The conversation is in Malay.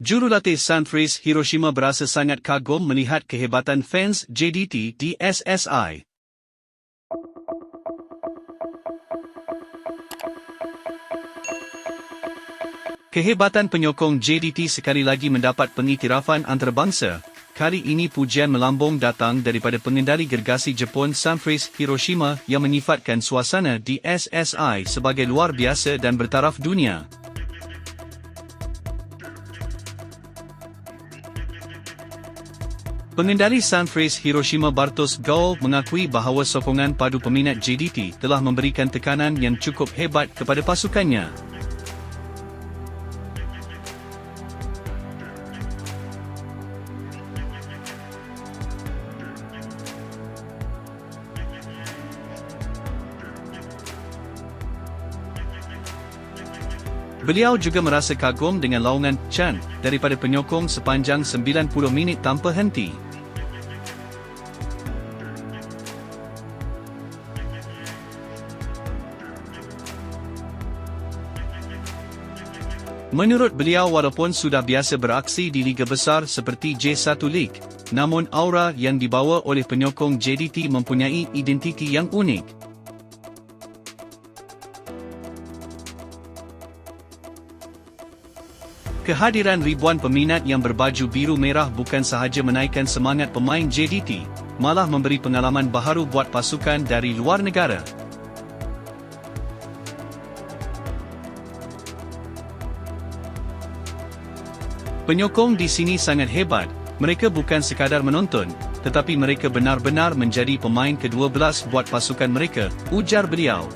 Jurulatih Sunfreeze Hiroshima berasa sangat kagum melihat kehebatan fans JDT di SSI. Kehebatan penyokong JDT sekali lagi mendapat pengiktirafan antarabangsa. Kali ini pujian melambung datang daripada pengendali gergasi Jepun Sunfreeze Hiroshima yang menyifatkan suasana di SSI sebagai luar biasa dan bertaraf dunia. Pengendali Sunfreeze Hiroshima Bartosz Gaul mengakui bahawa sokongan padu peminat JDT telah memberikan tekanan yang cukup hebat kepada pasukannya. Beliau juga merasa kagum dengan laungan Chan daripada penyokong sepanjang 90 minit tanpa henti. Menurut beliau, walaupun sudah biasa beraksi di liga besar seperti J1 League, namun aura yang dibawa oleh penyokong JDT mempunyai identiti yang unik. Kehadiran ribuan peminat yang berbaju biru merah bukan sahaja menaikkan semangat pemain JDT, malah memberi pengalaman baharu buat pasukan dari luar negara. Penyokong di sini sangat hebat, mereka bukan sekadar menonton, tetapi mereka benar-benar menjadi pemain ke-12 buat pasukan mereka, ujar beliau.